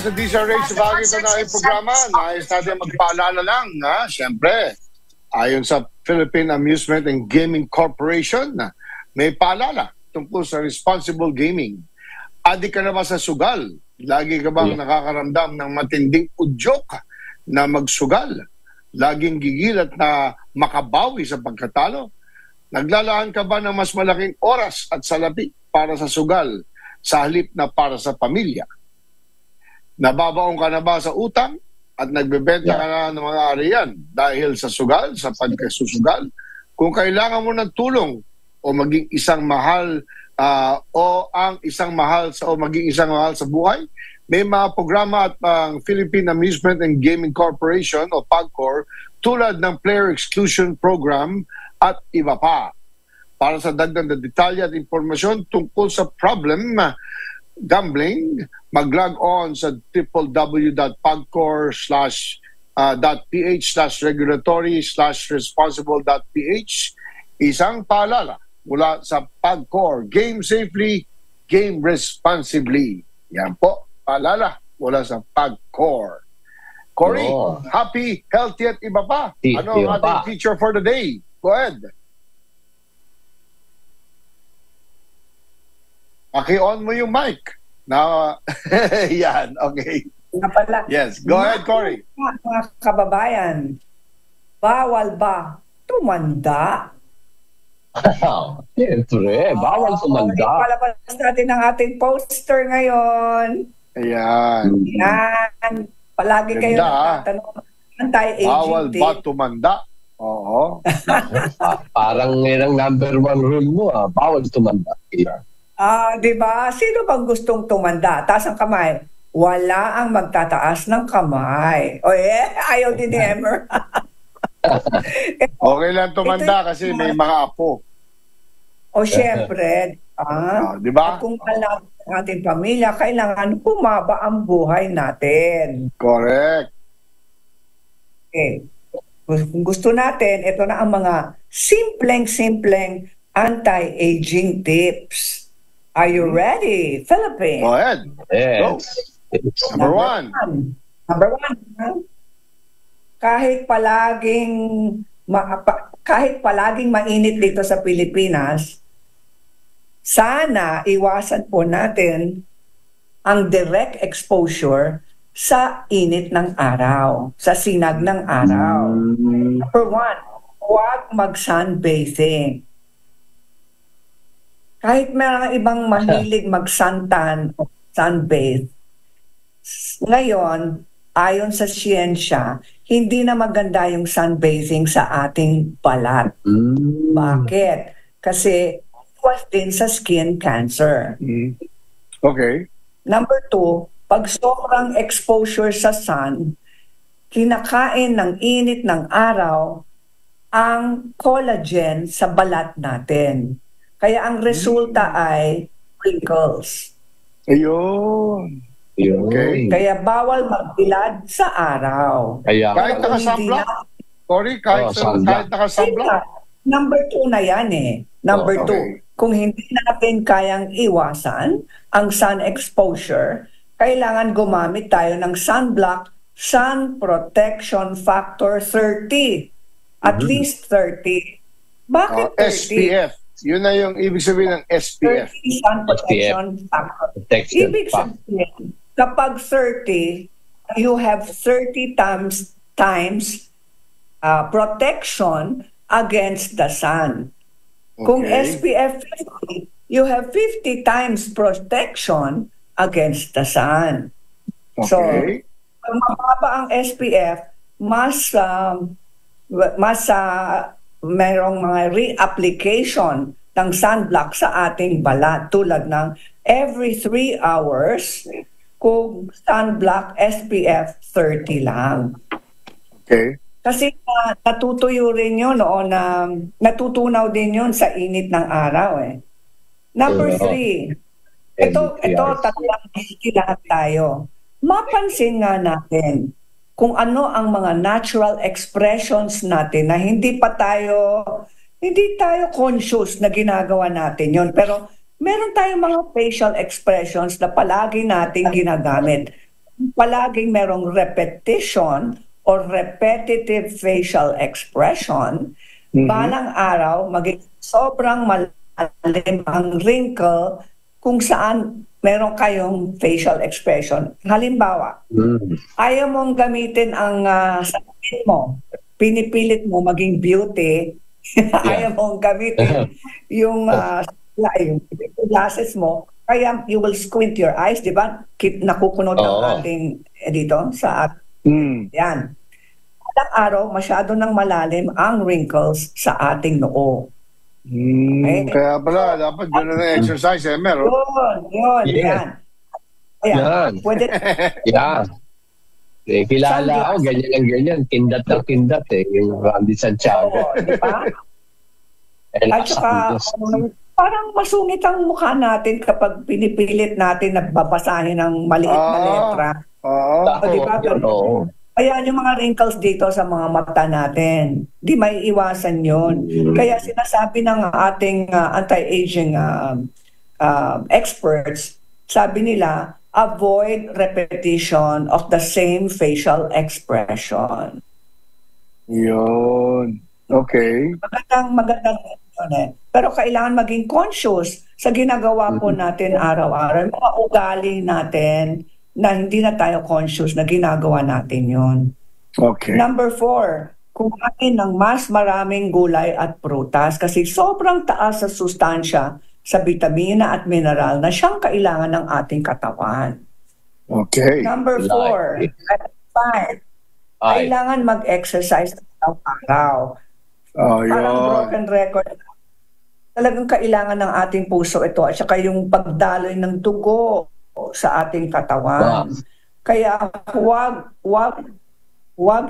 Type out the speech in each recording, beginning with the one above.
sa DZRH sa bagay ito na programa. Nais natin magpaalala lang na, siyempre, ayon sa Philippine Amusement and Gaming Corporation, may paalala tungkol sa responsible gaming. Adik ka na ba sa sugal? Lagi ka bang nakakaramdam ng matinding udyok na magsugal? Laging gigil at na makabawi sa pagkatalo? Naglalaan ka ba ng mas malaking oras at salapi para sa sugal sa halip na para sa pamilya? Nababaong ka na ba sa utang at nagbebenta ka na ng mga ariyan dahil sa sugal, sa pagkasusugal? Kung kailangan mo ng tulong o maging isang mahal maging isang mahal sa buhay, may mga programa at ang Philippine Amusement and Gaming Corporation o PAGCOR tulad ng Player Exclusion Program at iba pa. Para sa dagdag na detalye at impormasyon tungkol sa problem gambling, mag-log on sa www.pagcor.ph/regulatory/responsible.ph. Isang paalala mula sa PAGCOR. Game safely, game responsibly. Yan po, paalala mula sa PAGCOR. Cory, happy, healthy at iba pa. Ano ang ating feature for the day? Go ahead. Paki-on mo yung mic. Yan, okay. Yes, go ahead, Cory. Mga kababayan, bawal ba tumanda? Siyempre, bawal tumanda. Palabas natin ang ating poster ngayon. Ayan. Yan. Palagi kayo nagtatanong, anti-aging bawal ba tape. tumanda? Oo. Parang yan ang #1 rule mo, bawal tumanda. Di ba? Sino bang gustong tumanda? Taas ang kamay. Wala ang magtataas ng kamay. Ayaw din ni Emmer. Okay lang tumanda kasi may mga apo. Siyempre. Di ba? At kung alam ng ating pamilya, kailangan humaba ang buhay natin. Correct. Okay. Kung gusto natin, ito na ang mga simpleng anti-aging tips. Are you ready, Philippines? Go ahead. Yes. Number one. Number one. Kahit palaging mainit dito sa Pilipinas, sana iwasan po natin ang direct exposure sa init ng araw, sa sinag ng araw. Number one, huwag mag-sunbathing. Kahit may ibang mahilig mag-suntan o sunbathe, ngayon, ayon sa siyensya, hindi na maganda yung sunbathing sa ating balat. Bakit? Kasi iwas din sa skin cancer. Okay. Number two, pag sobrang exposure sa sun, kinakain ng init ng araw ang collagen sa balat natin. Kaya ang resulta ay wrinkles. Ayun. Okay. Kaya bawal magbilad sa araw. Kahit naka-sunblock? Cory, kahit naka-sunblock? Number 2 na yan eh. Number 2. Kung hindi natin kayang iwasan ang sun exposure, kailangan gumamit tayo ng sunblock, sun protection factor 30. At least 30. Bakit 30? SPF. Yun na yung ibig sabihin ng SPF. 30 sun protection factor. Ibig sabihin, kapag 30, you have 30 times protection against the sun. Kung SPF 50, you have 50 times protection against the sun. So, pag mababa ang SPF, mas merong mga reapplication ng sunblock sa ating balat tulad ng every 3 hours kung sunblock SPF 30 lang. Okay. Kasi natutuyo rin yun natutunaw din yun sa init ng araw eh. Number 3, ito tatlong lahat tayo. Mapansin nga natin kung ano ang mga natural expressions natin na hindi tayo conscious na ginagawa natin yon. Pero meron tayong mga facial expressions na palagi nating ginagamit. palaging merong repetition or repetitive facial expression, balang araw, maging sobrang malalim ang wrinkle kung saan meron kayong facial expression. Halimbawa, ayaw mong gamitin ang salamin mo, pinipilit mo maging beauty, ayaw mong gamitin yung glasses mo, kaya you will squint your eyes, di ba? Nakukunod ang ating dito sa yan. Ilang araw, masyado nang malalim ang wrinkles sa ating noo. Okay. Kaya pala, dapat yun na exercise, meron. Yan. Ayan, pwede. Kilala ako, ganyan ang ganyan. Kindat ng kindat yung Randy Santiago. Di ba? At saka, parang masungit ang mukha natin kapag pinipilit natin nagbabasahin ng maliit na letra. Diba? Ayan yung mga wrinkles dito sa mga mata natin. Di may iwasan yun. Kaya sinasabi ng ating anti-aging experts, sabi nila, avoid repetition of the same facial expression. Yun. Okay. Magandang yun eh. Pero kailangan maging conscious sa ginagawa po natin araw-araw. Mga ugali natin na hindi na tayo conscious na ginagawa natin yun. Okay. Number 4, kumain ng mas maraming gulay at prutas kasi sobrang taas sa sustansya sa vitamina at mineral na siyang kailangan ng ating katawan. Okay. Number 4, 5, kailangan mag-exercise araw-araw. Parang broken record. Talagang kailangan ng ating puso ito at saka yung pagdaloy ng dugo sa ating katawan. Kaya huwag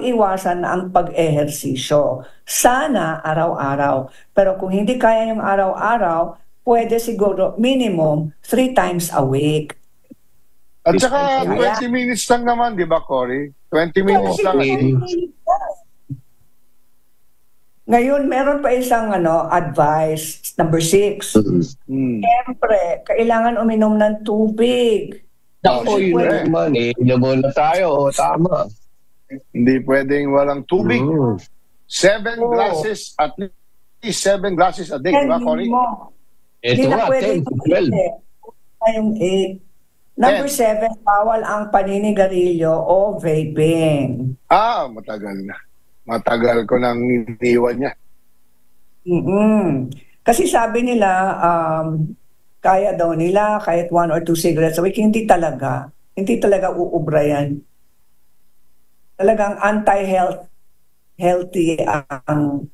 iwasan ang pag-ehersisyo. Sana araw-araw. Pero kung hindi kaya yung araw-araw, pwede siguro minimum 3 times a week. At saka 20 minutes lang naman, di ba, Cory? 20 minutes lang. Ngayon, meron pa isang advice, number 6. Siyempre, kailangan uminom ng tubig. Yun naman inom na tayo. Tama. Hindi pwedeng walang tubig. 7 glasses, at least 7 glasses a day, di ba, Cory? Ito nga, 10 to 12. Yung 8. Number 7, bawal ang paninigarilyo o vaping. Matagal na. Matagal ko nang iniwan niya. Kasi sabi nila, kaya daw nila kahit 1 or 2 cigarettes a week. Hindi talaga uubra yan. Talagang anti-healthy ang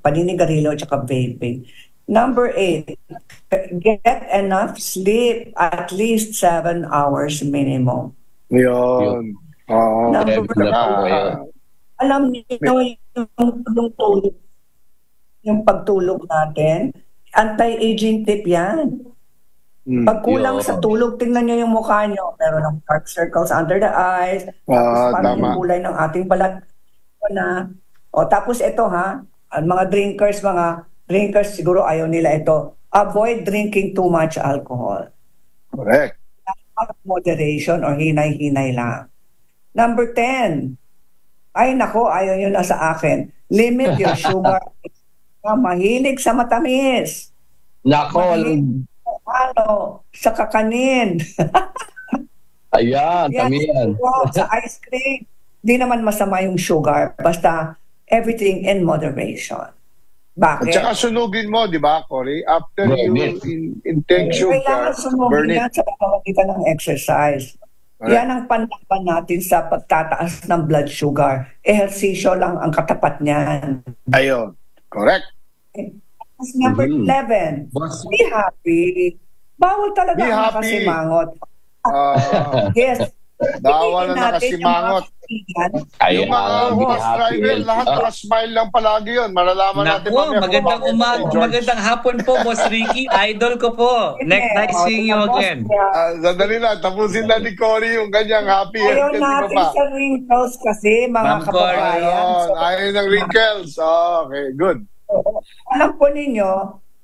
paninigarilyo at saka vaping. Number 8, get enough sleep, at least 7 hours minimum. Yun. Number 9, alam niyo yung tulog, yung pagtulog natin, anti-aging tip yan. Pag kulang sa tulog, tingnan niyo yung mukha niyo. Meron ng dark circles under the eyes, tapos parang yung kulay ng ating balat na. Tapos ito mga drinkers siguro ayaw nila ito. Avoid drinking too much alcohol. Correct. Moderation or hinay-hinay lang. Number 10, ay nako, ayaw yun na sa akin. Limit your sugar. Mahilig sa matamis. Nako. Sa kakanin. Ayan, tamihan. Sa ice cream. Di naman masama yung sugar. Basta everything in moderation. Bakit? At saka sunugin mo, di ba, Cory? After you intake sugar, kailangan sunugin yan sa pamamagitan ng exercise. Right. Yan ang panlaban natin sa pagtataas ng blood sugar. Ehersisyo lang ang katapat niyan. Ayun. Correct. Number 11, be happy. Bawal talaga ang nakasimangot. Yes. Bawal na nakasimangot. Yung mga bus driver, lahat smile lang palagi yun. Malalaman natin mamaya. Magandang hapon po, Boss Ricky. Idol ko po. Nice seeing you again. Sandali lang, tapusin na ni Cory yung kanyang happy. Ayaw natin sa wrinkles kasi, mga kababayan. Ayaw ng wrinkles. Okay, good. Alam po ninyo,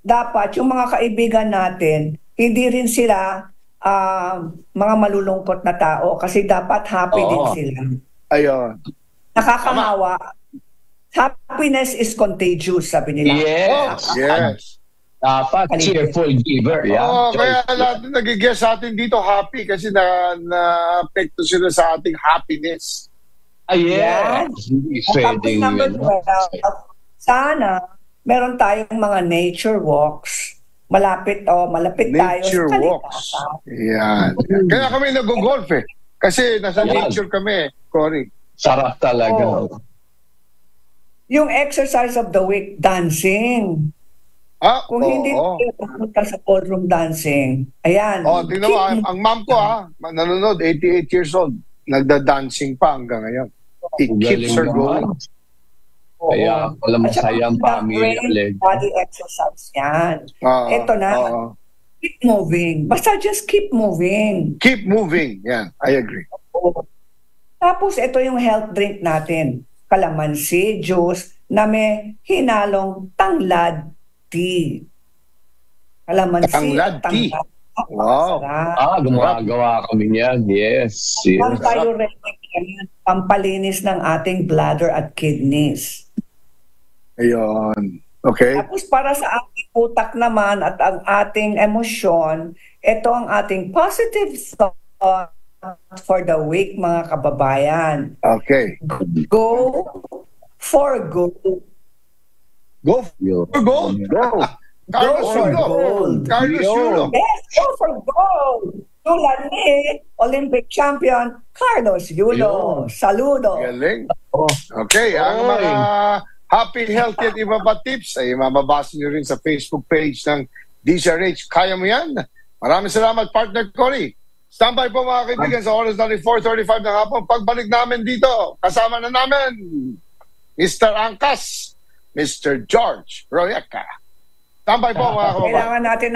dapat yung mga kaibigan natin, hindi rin sila mga malulungkot na tao kasi dapat happy din sila. Ayun. Nakakahawa. Happiness is contagious, sabi nila. Yes. Yes. Dapat cheerful giver. Yeah. Kaya lahat na nagigess sa atin dito happy kasi na-apekto sila sa ating happiness. Yes. Hindi Topic pwedeng, number 12, sana meron tayong mga nature walks. Malapit tayo Nature sa walks. Yan. Kaya kami nag-golf eh. Kasi nasa nature kami, Cory. sarap talaga. Yung exercise of the week, dancing. Kung hindi tayo pumunta sa ballroom dancing, ayan. Tingnan mo, ang mom ko nanonood, 88 years old. Nagda-dancing pa hanggang ngayon. It keeps her going. Kaya wala masayang pamilya. Body exercise yan. Ito na. Keep moving. Basta just keep moving. Keep moving. Yan, I agree. Tapos ito yung health drink natin. Kalamansi juice na may hinalong tanglad tea. Kalamansi. Tanglad tea. Wow. Gumagawa kami niyan. Yes. Pampayuretic yan. Pampalinis ng ating bladder at kidneys. Ayun. Okay. Tapos para sa ating utak naman at ang ating emosyon, ito ang ating positive thought for the week, mga kababayan. Okay. Go for gold. Go for gold. Go. Carlos Yulo. Carlos Yulo. Yes, go for gold. Tulad ni Olympic champion Carlos Yulo. Saludo. Galing. Okay, ang mga happy, healthy at iba pa tips ay mababasa nyo rin sa Facebook page ng DZRH. Kaya mo yan. Maraming salamat, partner Cory. Standby po mga kaibigan sa oras na 4:35 ng hapon. Pagbalik namin dito, kasama na namin Mr. Angkas, Mr. George Royeca. Standby po mga kababayan. Kailangan natin